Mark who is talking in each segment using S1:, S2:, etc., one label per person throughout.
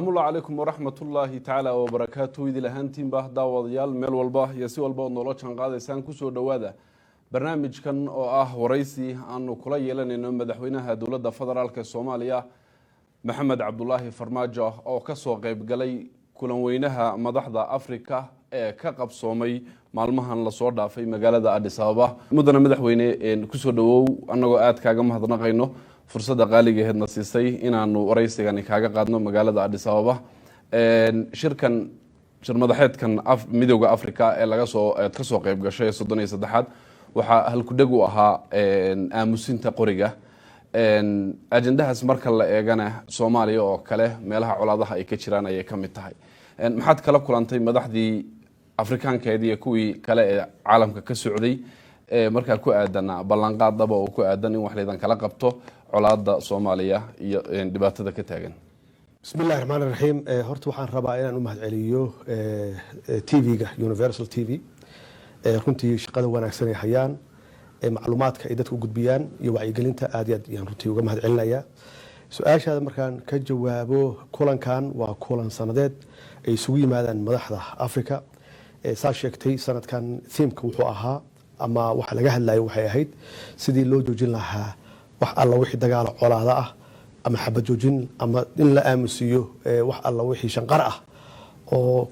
S1: السلام الله عليكم ورحمة الله تعالى وبركاته. إذا لهانتين به داوديال ميل والباه يسي والباه نولاد شان قاضي سان كسو دوادا برنامج كان ورئيسي أنه كلا يلان إنه مدحوينها دولة فدرالك الصومالية محمد عبد الله فرماجة أو كسو قيب قلي كلان وينها مدحدا أفريكا كقب صومي maalmahan la soo dhaafay magaalada Addis Ababa mudana madaxweyne ku soo dhawow anagoo aad kaaga mahadnaqayno fursada qaaliga ah ee siisay inaanu wareysigan kaaga qaadno magaalada Addis Ababa shirkan madaxeedkan midowga Afrika ee laga soo ka soo qayb gashay 33aad waxa halku dhag u ahaa aamusinta qoriga ajendahaas marka la eegana Soomaaliya oo kale meelaha colaadaha ay ka jiraan ay ka mid tahay maxaad kala kulantay madaxdii afrikaankeedii kuwii kale ee caalamka ka socday marka ku aadana ballanqaadaba oo ku aadan in wax leedan kala qabto colaada Soomaaliya iyo dhibaatada ka taagan
S2: bismillaahir rahmaanir rahiim horta waxaan rabaa inaan u mahadceliyo TV-ga Universal TV runtii shaqada wanaagsan ay hayaan macluumaadka ay dadku gudbiyaan iyo wacyigelinta aad iyo aad ayaan runtii uga mahadcelinayaa su'aashaada markaan ka jawaabo kulankan waa kulan sanadeed ay isugu yimaadaan madaxda Afrika saa sheegtay sanadkan theme-ka wuxuu ahaa ama waxa laga hadlayo waxay ahayd sidii loo joojin lahaa wax alla wixii dagaal colaada ah ama xabad joojin ama in la aamusiyo wax alla wixii shanqar ah oo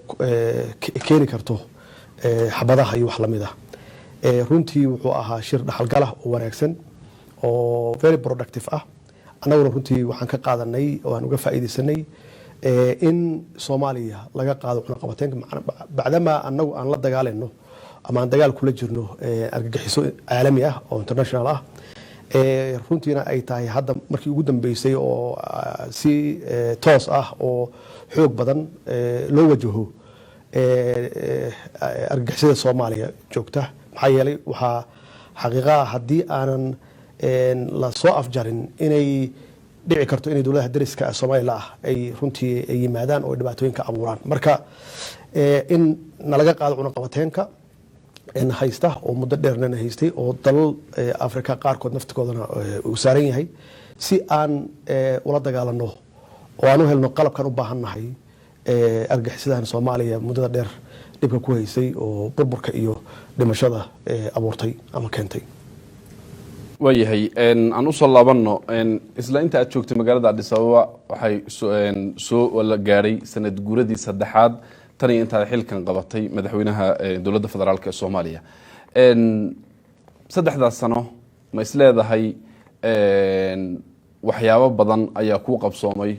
S2: keeni karto xabadaha iyo wax lamid ah runtii wuxuu ahaa shir dhaxalgal ah oo wanaagsan oo very productive ah anaguna runtii waxaan ka qaadanay oo aan uga faa'iideysanay in Soomaaliya laga qaado cunaqabateynka bacdama anagu aan la dagaalano ama aan dagaal kula jirno argagixiso caalami ah oo international ah runtiina ay tahay hadda markii ugu dambeysay oo si toos ah oo xoog badan loo wajaho argagixisada Soomaaliya joogta maxaa yeelay waxa xaqiiqo ah hadii aanan la soo afjarin inay dhici karto in dawladaha dariska Soomaaliya ay runtii ay yimaadaan oo dhibaatooyinka abuuraan marka in nalaga qaado cunaqabateynka in haysta oo muddo dheerna haystay oo dalal Afrika qaarkood naftigoodana uu saaran yahay si aan ula dagaalano oo aan u helno qalabkan u baahanahay argagixisada Soomaaliya muddada dheer dhibka ku haysay oo burburka iyo dhimashada abuurtay ama keentay
S1: wayahay aan u soo laabano isla inta aad joogtay magaalada Addis Ababa waxay soo wala gaaray sanad guuradii saddexaad tan inta xilkan qabatay madaxweynaha dawladda federaalka ee Soomaaliya saddexdaas sano ma isleedahay waxyaabo badan ayaa ku qabsoomay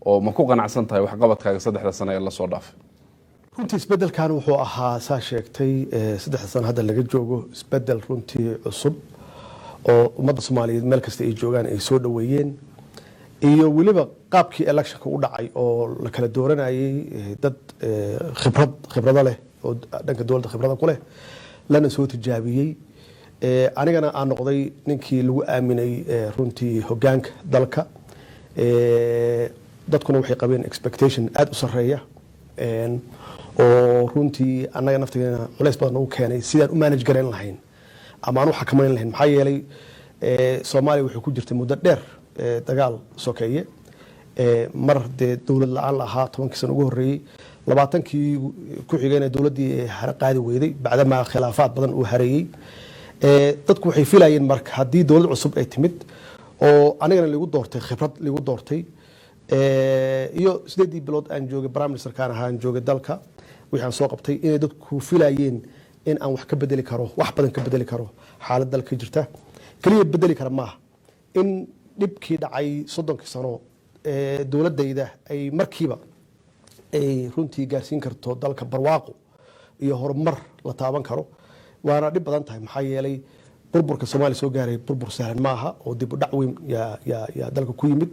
S1: oo ma ku qanacsan tahay wax qabadkaaga saddexdaas sano ee la soo dhaafay
S2: runtii isbedelkan wuxuu ahaa saa sheegtay saddexdaas sano hadda laga joogo isbedel runtii cusub oo ummadda Soomaaliyeed meel kasta ay joogaan ay soo dhaweeyeen iyo waliba qaabkii electionka u dhacay oo la kala dooranayay dad khibrad leh oo dhanka dawladda khibrad ku leh lana soo tijaabiyay anigana aan noqday ninkii lagu aaminay runtii hoggaanka dalka dadkuna waxay qabeen expectation aad u sareeya oo runtii anaga naftigeena culays badan u keenay sidaan u manage garan lahayn ama aanu xakamayn lahayn maxaa yeelay Soomaaliya wuxuu ku jirtay muddo dheer dagaal sokeeye mar de dawlad la'aan lahaa 10 sano ugu horeeyay 20kii ku xigeenay dawladii qaadi weyday bacdama khilaafaad badan uu hareeyay dadku waxay filayeen marka hadii dawlad cusub ay timid oo anigana lagu doortay khibrad lagu doortay iyo 8 bilood aan joogay prime minister kaan ahaan joogay dalka waxaan soo qabtay inay dadku filayeen in aan wax ka bedeli karo wax badan ka bedeli karo xaalad dalka jirta kaliya bedeli kara ma in dibkii dhacay 30 sano dawladayda ay markiiba ay runtii gaarsiin karto dalka barwaaqo iyo horumar la taaban karo waana dib badan tahay maxaa yeelay burburka Soomaaliya soo gaaray burbur sahlan ma aha oo dib u dhac weyn ya dalka ku yimid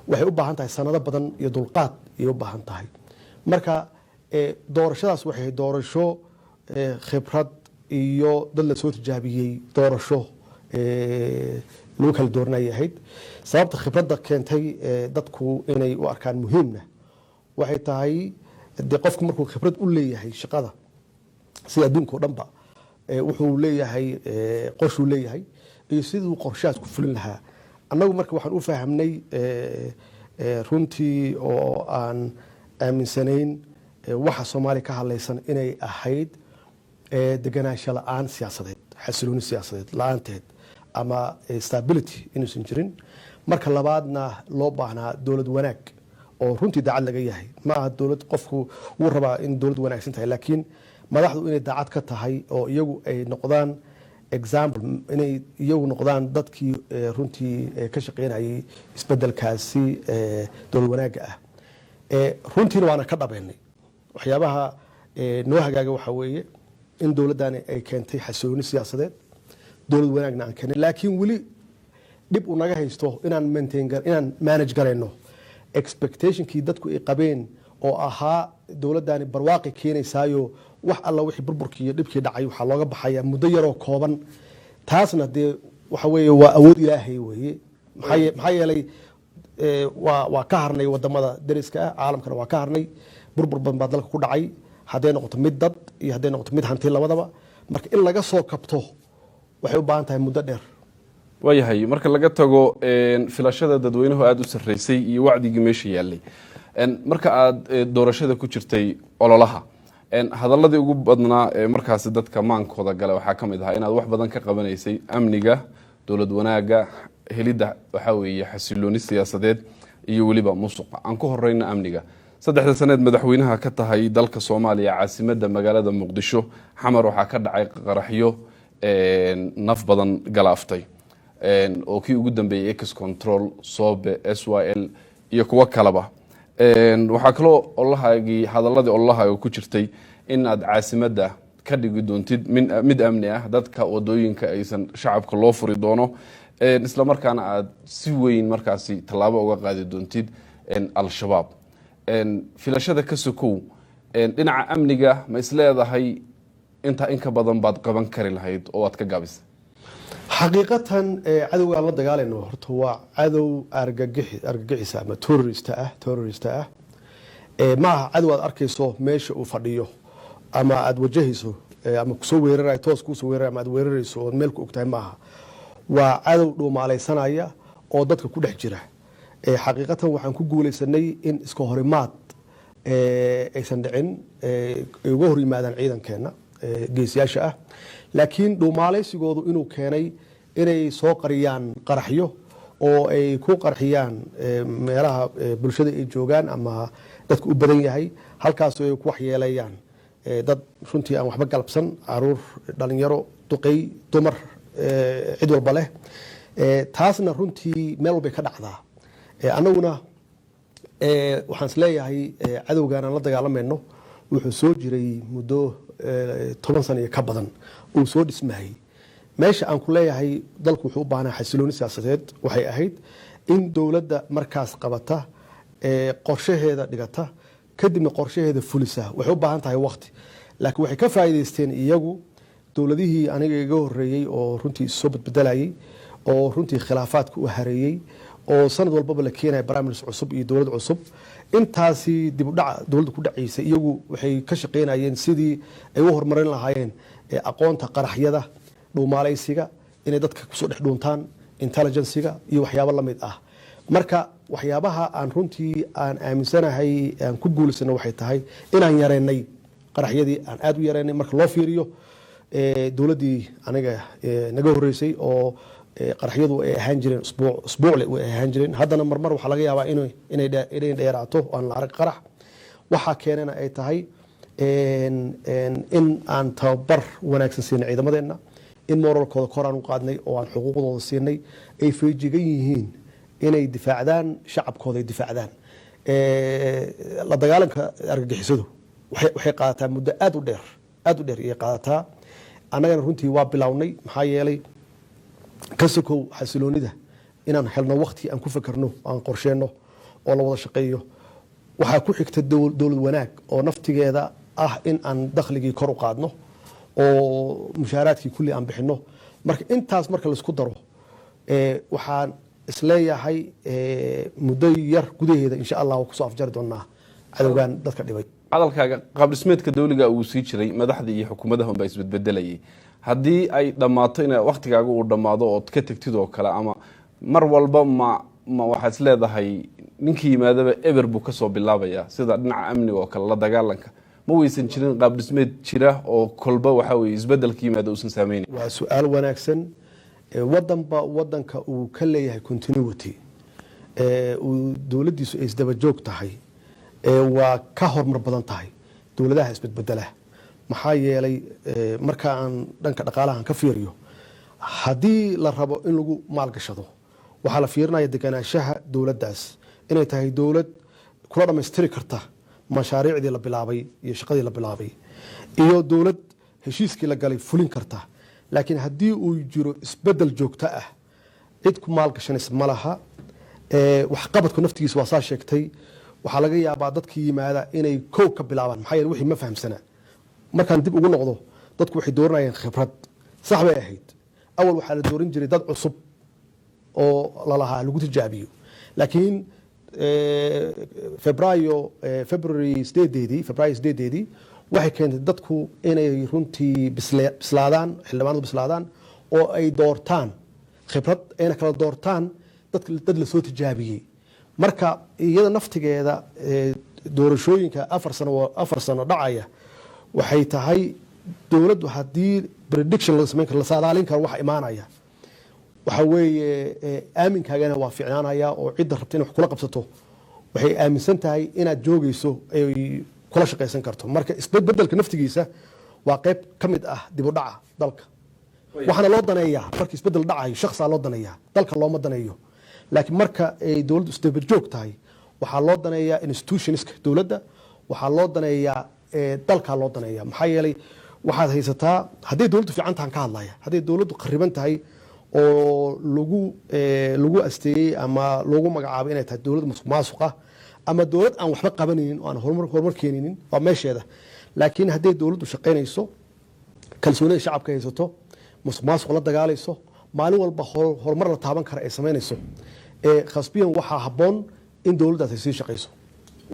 S2: waxay u baahan tahay sanado badan iyo dulqaad ay u baahan tahay marka doorashadaas waxay doorasho khibrad iyo dad la soo tijaabiyay doorasho loo kala dooranay ahayd sababta khibradda keentay dadku inay u arkaan muhiimna waxay tahay qofku markuu khibrad u leeyahay shaqada si adduunka oo dhanba wuxuu leeyahay qorshe leeyahay iyo sidoo qorshaas ku fulin lahaa annagu marka waxaan u fahamnay runtii oo aan aaminsanayn waxa Soomaaliya ka hadlaysan inay ahayd deganaansho la'aan siyaasadeed xasilooni siyaasadeed la'aanteed ama stability inuusan jirin marka labaadna loo baahnaa dowlad wanaag oo runtii daacad laga yahay ma aha dowlad qofku uu rabaa in dowlad wanaagsan tahay laakiin madaxdu inay daacad ka tahay oo iyagu ay noqdaan example inay iyagu noqdaan dadkii runtii ka shaqeynayay isbedelkaasi dowlad wanaaga ah runtiina waana ka dhabeynay waxyaabaha noo hagaaga waxa weeye in dowladdan ay keentay xasilooni siyaasadeed dowlad wanaagna aan keenay laakiin weli dib u naga haysto inaan manage garayno expectationkii dadku ay qabeen oo ahaa dowladdaani barwaaqi keenaysaayo wax alla wixii burburkii iyo dhibkii dhacay waxaa looga baxaya muddo yaroo kooban taasna dee waxa weeye waa awood ilaahay weeye maxaa yeelay waa ka harnay wadamada dariska ah caalamkana waa ka harnay burbur badan baa dalka ku dhacay hadday noqoto mid dad iyo hadday noqoto mid hanti labadaba marka in laga soo kabto waxay u baahan tahay muddo dheer
S1: waayahay marka laga tago filashada dadweynuhu aada u sarreysay iyo wacdigii meesha yaallay marka aad doorashada ku jirtay ololaha hadaladii ugu badnaa markaasi dadka maankooda gale waxaa ka mid ahaa inaad wax badan ka qabanaysay amniga dowlad wanaaga helidda waxaa weeye xasilooni siyaasadeed iyo weliba musuqa aan ku horeyna amniga 3 saneed madaxweynaha ka tahay dalka Soomaaliya caasimadda magaalada Muqdisho xamar waxaa ka dhacay qaraxyo naf badan galaaftay oo kii ugu dambeeyay X control Sobe SYL iyo kuwa kalaba waxaa kaloo olahaagii hadaladii olahaaga ku jirtay in aad caasimadda ka dhigi doontid mid amni ah dadka wadooyinka aysan shacabka loo furi doono isla markaana aad si weyn markaasi tallaabo uga qaadi doontid al-shabaab filashada ka sokow dhinaca amniga ma isleedahay inta in ka badan baad qaban kari lahayd oo aad ka gaabisay
S2: xaqiiqatan cadowga aan la dagaalayno horta waa cadow argagixisa ama terrorist ah ma aha cadow aad arkayso meesha uu fadhiyo ama aad wajahayso ama kusoo weerarayo toos kusoo weerarayo ama aad weerarayso oo meel ku ogtahay ma aha waa cadow dhuumaalaysanaya oo dadka ku dhex jira xaqiiqatan waxaan ku guulaysanay in iska horimaad aysan dhicin ay uga hor yimaadaan ciidankeena geesiyaasha ah laakiin dhuumaalaysigoodu inuu keenay inay soo qariyaan qaraxyo oo ay ku qarxiyaan meelaha bulshada ay joogaan ama dadku u badan yahay halkaas ay ku waxyeelayaan dad runtii aan waxba galabsan caruur dhalinyaro duqey dumar cid walba leh taasna runtii meel walbay ka dhacdaa annaguna waxaan isleeyahay cadowgan aan la dagaalamayno wuxuu soo jiray muddo 10 sano iyo ka badan uu soo dhismayay meesha aan ku leeyahay dalku wuxuu u baahnaa xasilooni siyaasadeed waxay ahayd in dowladda markaas qabata qorshaheeda dhigata kadibna qorshaheeda fulisa waxay u baahan tahay waqti laakiin waxay ka faa'iideysteen iyagu dowladihii aniga iga horeeyay oo runtii soo badbedelayay oo runtii khilaafaadka u hareeyay oo sanad walbaba la keenaya barnaamij cusub iyo dowlad cusub intaasi dib u dhac dowladda ku dhacaysay iyagu waxay ka shaqeynayeen sidii ay u horumarin lahaayeen aqoonta qaraxyada dhuumaalaysiga inay dadka kusoo dhex dhuuntaan intelligenciga iyo waxyaabo la mid ah marka waxyaabaha aan runtii aan aaminsanahay aan ku guulaysanay waxay tahay inaan yareynay qaraxyadii aan aad u yareynay marka loo fiiriyo dowladdii aniga naga horeysay oo qaraxyadu ay ahaan jireen usbuucle way ahaan jireen haddana marmar waxaa laga yaabaa inay dheeraato aan la arag qarax waxaa keenana ay tahay in aan tababar wanaagsan siinay ciidamadeenna in moralkooda kor aan u qaadnay oo aan xuquuqdooda siinay ay feejigan yihiin inay difaacdaan shacabkooda ay difaacdaan la dagaalanka argagixisadu waxay qaadataa muddo aad u dheer ayay qaadataa annagana runtii waa bilownay maxaa yeelay ka sokow xasiloonida inaan helno waqti aan ku fakarno aan qorsheenno oo la wada shaqeeyo waxaa ku xigta dowlad wanaag oo naftigeeda ah in aan dakhligii kor u qaadno oo mushaaraadkii kulli aan bixinno marka intaas marka laisku daro waxaan isleeyahay muddo yar gudaheeda insha allah waa kusoo afjari doonaa cadowgan dadka dhibay
S1: hadalkaaga qaab dhismeedka dawliga uu sii jiray madaxda iyo xukuumadaha unbaa isbedbedelayay haddii ay dhammaato in waqtigaaga uu dhammaado ood ka tegtid oo kale ama mar walba ma waxaad isleedahay ninkii yimaadaba eber buu kasoo bilaabayaa sida dhinaca amniga oo kale la dagaalanka ma weysan jirin qaab dhismeed jira oo kolba waxa weeye isbedelka yimaada uusan saameynin
S2: waa su'aal wanaagsan wadanka uu ka leeyahay continuity uu dowladdiisu ay isdaba joog tahay waa ka horumar badan tahay dowladaha isbedbedela maxaa yeelay marka aan dhanka dhaqaalahan ka fiiriyo haddii la rabo in lagu maalgashado waxaa la fiirinaya deganaanshaha dowladdaas inay tahay dowlad kula dhammaystiri karta mashaariicdii la bilaabay iyo shaqadii la bilaabay iyo dowlad heshiiskii la galay fulin karta laakiin haddii uu jiro isbedel joogto ah cid ku maalgashanaysa ma laha waxqabadku naftigiisa waa saa sheegtay waxaa laga yaabaa dadkii yimaada inay kow ka bilaabaan maxaa yeele wixii ma fahamsana markaan dib ugu noqdo dadku waxay dooranayeen khibrad sax bay ahayd awal waxaa la dooran jiray dad cusub oo lalahaa lagu tijaabiyo laakiin february 8 waxay keentay dadku inay runtii bislaadaan xildhibaanadu bislaadaan oo ay doortaan khibrad ayna kala doortaan dad la soo tijaabiyey marka iyada naftigeeda doorashooyinka 4 sano dhacaya waxay tahay dowladdu haddii prediction la sameyn karo la saadaalin karo waxa imaanaya waxa weeye aaminkaagana waa fiicnaanaya oo cidda rabta in wax kula qabsato waxay aaminsan tahay inaad joogayso ay kula shaqaysan karto marka isbeddelka naftigiisa waa qayb ka mid ah dib u dhaca dalka waxaana loo daneeyaa marka isbeddel dhacayo shakhsiga loo daneeyaa dalka looma daneeyo laakiin marka ay dowladdu isdaba joog tahay waxaa loo daneeyaa institutionska dowladda waxaa loo daneeyaa dalka loo daneeyaa maxaa yeelay waxaad haysataa hadday dowladdu fiican tahan ka hadlaya hadday dowladdu qariban tahay oo lagu asteeyey ama lagu magacaabo inay tahay dowlad musuq ah ama dowlad aan waxba qabanaynin oo aan horumar keeninin waa meesheeda laakiin hadday dowladdu shaqaynayso kalsoonida shacabka haysato musuq la dagaalayso maalin walba horumar la taaban kara ay samaynayso khasbiyan waxaa habboon in dowladdaas ay sii shaqayso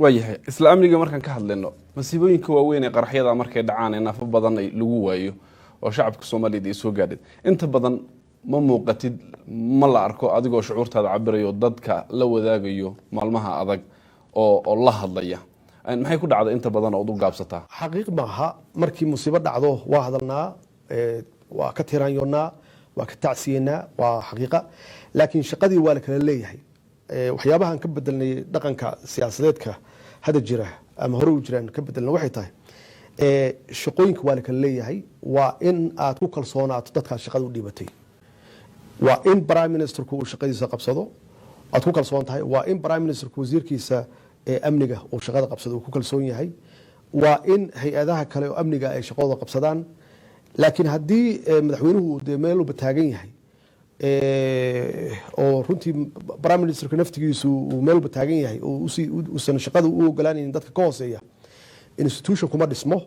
S1: waayahay isla amniga markaan ka hadlayno masiibooyinka waaweyn ee qaraxyada markay dhacaan ee naafo badan lagu waayo oo shacabka Soomaaliyeed ay soo gaadhay inta badan ma muuqatid ma la arko adigoo shucuurtaada cabirayo dadka la wadaagayo maalmaha adag oo la hadlaya maxay ku dhacday inta badan oo u gaabsataa
S2: xaqiiq maaha markii musiibo dhacdo waa hadalnaa waa ka tiraanyoonaa waa ka tacsiyeynaa waa xaqiiqa laakiin shaqadii waa la kala leeyahay waxyaabahan ka bedelnay dhaqanka siyaasadeedka hada jira ama hore u jiraan ka bedelna waxay tahay shaqooyinka waa la kala leeyahay waa in aad ku kalsoonaato dadkaas shaqada u dhiibatay waa in prime ministerku uu shaqadiisa qabsado aad ku kalsoon tahay waa in prime ministerku wasiirkiisa amniga uu shaqada qabsado uu ku kalsoon yahay waa in hay-adaha kale oo amniga ay shaqadooda qabsadaan laakiin haddii madaxweynuhu uu meel walba taagan yahay oo runtii prime ministerka naftigiisu uu meel walba taagan yahay oo uusan shaqada u ogolaanaynin dadka ka hooseeya institution kuma dhismo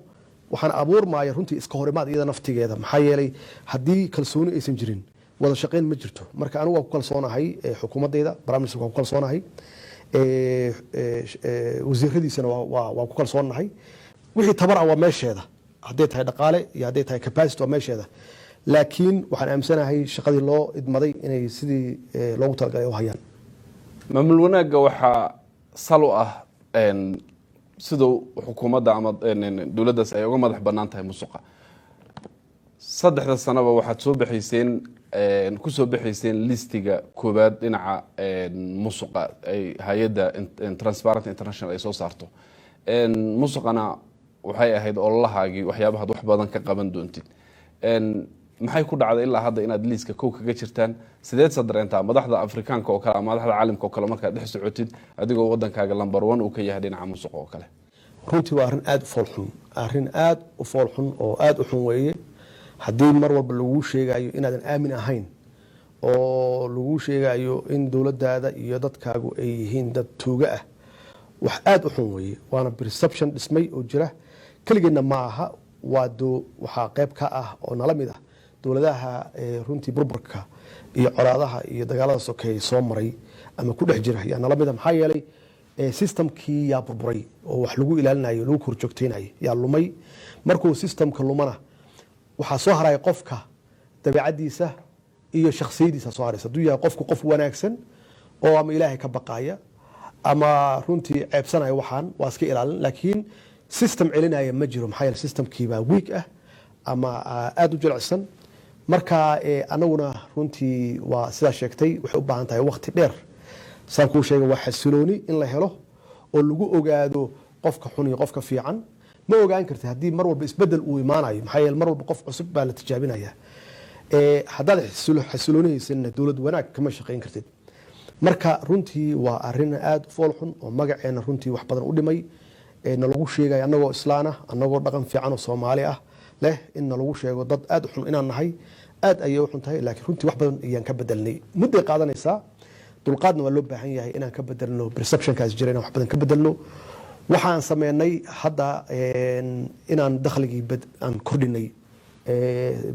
S2: waxaan abuurmaya runtii iska horimaad iyada naftigeeda maxaa yeelay haddii kalsooni aysan jirin wada shaqayn ma jirto marka anigu waa ku kalsoonahay xukuumadeyda prime minister waa ku kalsoonahay wasiiradiisana waa ku kalsoonahay wixii tabar ah waa meesheeda hadday tahay dhaqaale iyo hadday tahay capacity waa meesheeda laakiin waxaan aaminsanahay shaqadii loo idmaday inay sidii loogu talagalay u hayaan
S1: maamul wanaagga waxaa sal u ah sidoo xukuumadda ama dowladdaas ay uga madax bannaan tahay musuqa 3 sanaba waxaad soo bixiseen ku soo bixiseen listiga koobaad dhinaca musuqa ay hay'adda Transparency International ay soo saarto musuqana waxay ahayd ololahaagii waxyaabaha wax badan ka qaban doontid maxay ku dhacday ilaa hadda inaad liiska kow kaga jirtaan sideed sadreentaa madaxda Afrikaanka oo kale ama madaxda caalamka oo kale markaad dhex socotid adigoo wadankaaga number 1 uu ka yahay dhinaca musuq oo kale
S2: runtii waa arrin aad u foolxun oo aad u xun weeye haddii mar walba lagu sheegayo inaadan aamin ahayn oo lagu sheegayo in dowladdaada iyo dadkaagu ay yihiin dad tuuga ah wax aad u xun weeye waana perception dhismay oo jira keligeedna ma aha waxaa qayb ka ah oo nala mid ah dowladaha runtii burburka iyo colaadaha iyo dagaalada sokeeye soo maray ama ku dhex jira yaa nala mid ah maxaa yeelay systemkii yaa burburay oo wax lagu ilaalinayo lagu korjoogteynayo yaa lumay markuu systemka lumana waxaa soo haraya qofka dabeecadiisa iyo shakhsiyadiisa soo haraysa hadduu yahay qofku qof wanaagsan oo ama ilaahay ka baqaya ama runtii ceebsanaya waxaan waa iska ilaalin laakiin system celinaya ma jiro maxaa yeele systemkii baa weak ah ama aad u jilicsan marka anaguna runtii waa sidaa sheegtay waxay u baahan tahay waqti dheer saan kuu sheegay waa xasilooni in la helo oo lagu ogaado qofka xun iyo qofka fiican ma ogaan kartid haddii mar walba isbedel uu imaanayo maxaa yeele mar walba qof cusub baa la tijaabinaya haddaad xasiloonihaysanna dowlad wanaag kama shaqayn kartid marka runtii waa arin aad fool xun oo magaceena runtii wax badan u dhimay nalagu sheegay anagoo islaana anagoo dhaqan fiican oo Soomaali ah leh in nalagu sheego dad aad xun inaan nahay aad ayay u xun tahay laakiin runtii wax badan ayaan ka bedelnay muddo qaadanaysa dulqaadna waa loo baahan yahay inaan ka bedelno perceptionkaas jireen wax badan ka bedelno waxaan sameynay hadda inaan dakhligii aan kordhinay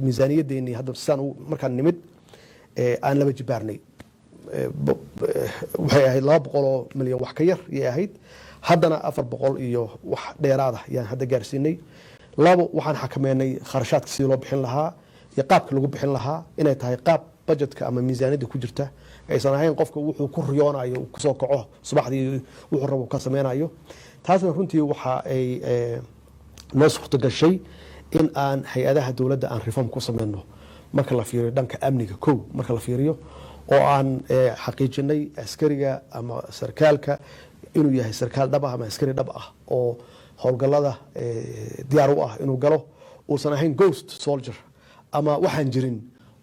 S2: miisaaniyadeennii hadda saan markaan nimid aan laba jibaarnay waxay ahayd 200 milyan wax ka yar ayay ahayd haddana 400 iyo wax dheeraada ayaan hadda gaarsiinay labo waxaan xakameynay kharashaadka si loo bixin lahaa iyo qaabka lagu bixin lahaa inay tahay qaab budgetka ama miisaaniyada ku jirta aysan ahayn qofka wuxuu ku riyoonayo ku soo kaco subaxdii wuxuu rabo ka sameynayo taasna runtii waxa ay noo suurto gashay in aan hay'adaha dawladda aan reform ku sameyno marka la fiiriyo dhanka amniga marka la fiiriyo oo aan xaqiijinay askariga ama sarkaalka inuu yahay sarkaal dhab ah ama askari dhab ah oo howlgallada diyaar u ah inuu galo uusan ahayn ghost soldier ama waxaan jirin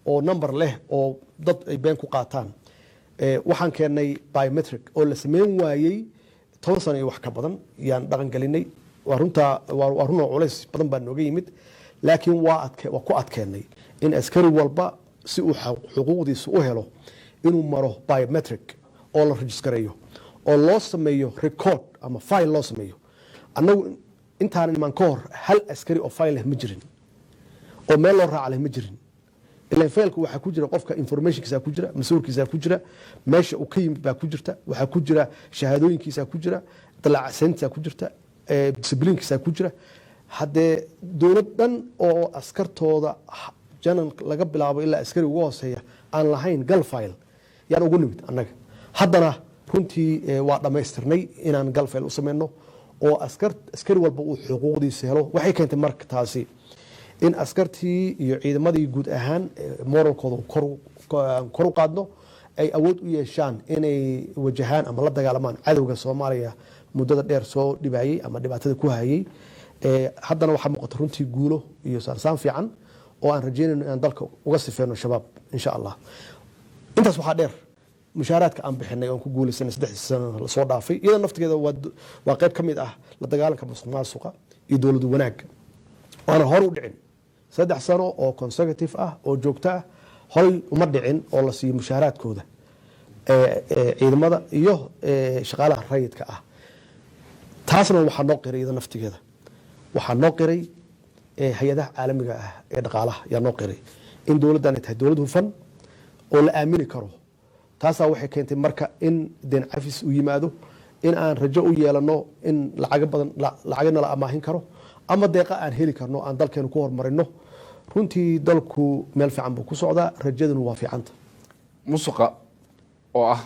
S2: oo number leh oo dad ay been ku qaataan waxaan keenay biometric oo la sameyn waayey 10 sano iyo wax ka badan yaan dhaqan gelinay waa runoo culays badan baa nooga yimid laakiin waa ku adkeenay in askari walba si uu xuquuqdiisa u helo inuu maro biometric oo la registereeyo oo loo sameeyo record ama file loo sameeyo annagu intaan iman ka hor hal askari oo file leh ma jirin oo meel loo raaca leh ma jirin ilaa failku waxa ku jira qofka informationkiisa ku jira masuulkiisa ku jira meesha uu ka yimid baa ku jirta waxa ku jira shahaadooyinkiisa ku jira dalacayntiisa ku jirta disciplinekiisa ku jira hadee dowladan oo askartooda janan laga bilaabo ilaa askari ugu hooseeya aan lahayn gal file yaan ugu nimid annaga haddana runtii waa dhamaystirnay inaan gal file u sameeyno oo askari walba uu xuquuqdiisa helo waxay keentay marka taasi in askartii iyo ciidamadii guud ahaan moralkooda kor u qaadno ay awood u yeeshaan inay wajahaan ama la dagaalamaan cadowga Soomaaliya muddada dheer soo dhibayay ama dhibaatada ku hayay haddana waxa muuqata runtii guulo iyo saarsaan fiican oo aan rajeynayno in dalka uga sifeeno shabaab insha Allah intaas waxa dheer mushaaraadka aan bixinay oo ku guulaysan 3 sano la soo dhaafay iyada naftigeeda waa qayb kamid ah la dagaalanka musuqmaasuqa iyo dawlad wanaag waana hor u dhicin 3 sano oo consecutive ah oo joogto ah horay uma dhicin oo la siiyo mushaaraadkooda ciidamada iyo shaqaalaha rayidka ah taasna waxa noo qiray iyada naftigeeda waxa noo qiray hay'adaha caalamiga ah ee dhaqaalaha yaa noo qiray in dawladdan ay tahay dawlad hufan oo la aamini karo taasaa waxay keentay marka in deen cafis u yimaado in aan rajo u yeelano in lacagna la amaahin karo ama deeqa aan heli karno aan dalkeenu ku horumarino runtii dalku meel fiican buu ku socdaa rajaduna waa fiicanta
S1: musuqa oo ah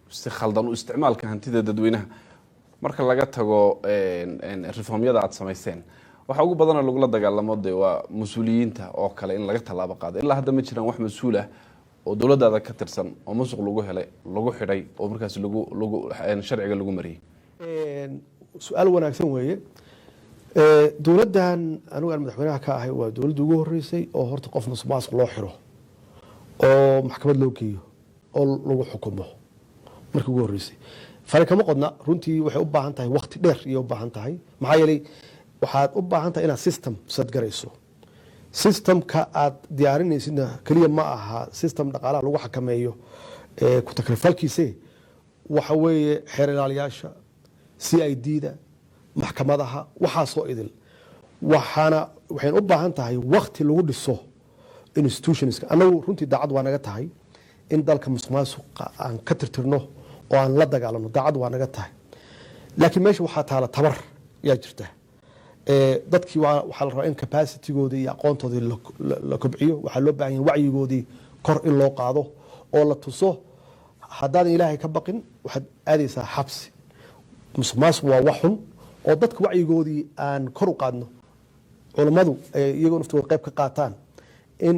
S1: si khaldan u isticmaalka hantida dadweynaha marka laga tago reformyada aad samayseen waxa ugu badan lagu la dagaalamo waa mas'uuliyiinta oo kale in laga talaabo qaado ilaa hadda ma jiraan wax mas'uul ah oo dawladda ka tirsan oo musuq lagu helay lagu xidhay oo markaas lagu sharciga lagu mariyay
S2: su'aal wanaagsan weeye dawladdan anigu aan madaxweynaha ka ahay waa dawladda ugu horeysay oo horta qof musuqmaasuq loo xiro oo maxkamad loo geeyo oo lagu xukumo markii ugu horeysay farkama qodna runtii waxay u baahan tahay waqti dheer iyo u baahan tahay maxaa yeelay waxaad u baahan tahay inaad system sadgarayso systemka aad diyaarinaysidna kaliya ma aha system dhaqaalaha lagu xakameeyo ku takrifalkiisa waxa weeye xeer ilaaliyaasha CID-da maxkamadaha waxa soo idil waxaan u baahan tahay waqti lagu dhiso institutions anagu runtii daacad waa naga tahay in dalka musuqmaasuqa aan ka tirtirno oo aan la dagaalano daacad waa naga tahay laakiin meesha waxaa taala tabar yaa jirta dadkii waxa la rabaa in capacity-goodii iyo aqoontoodii la kobciyo waxaa loo baahan yahay wacyigoodii kor in loo qaado oo la tuso haddaadan ilaahay ka baqin waxaad aadaysaa xabsi. musuqmaasuq waa wax xun oo dadka wacyigoodii aan kor u qaadno, culammadu iyagoo naftooda qayb ka qaataan in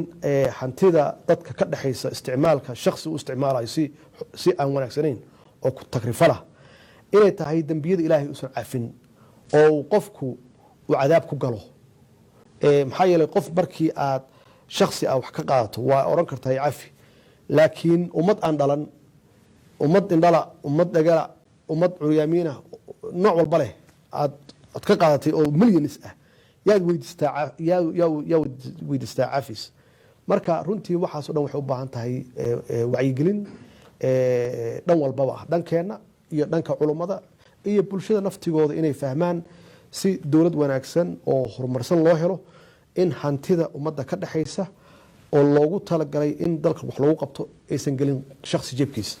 S2: hantida dadka ka dhexaysa isticmaalka shakhsi u isticmaalayo si aan wanaagsanayn oo ku takrifala inay tahay dembiyada ilaahay uusan cafin oo qofku uu cadaab ku galo. maxaa yeelay qof markii aad shakhsi wax ka qaadato waa oran kartaa cafi, laakiin ummad aan dhalan, ummad indhala, ummad dhagala, ummad curyaamiina, nooc walba leh aad ka qaadatay oo milyanis ah yaad weydiistaa cafis. marka runtii waxaasoo dhan waxay u baahan tahay wacyigelin dhan walbaba ah, dhankeenna iyo dhanka culummada iyo bulshada naftigooda inay fahmaan si dowlad wanaagsan oo horumarsan loo helo in hantida ummadda ka dhexaysa oo loogu talagalay in dalka wax loogu qabto aysan gelin shakhsi jeebkiisa.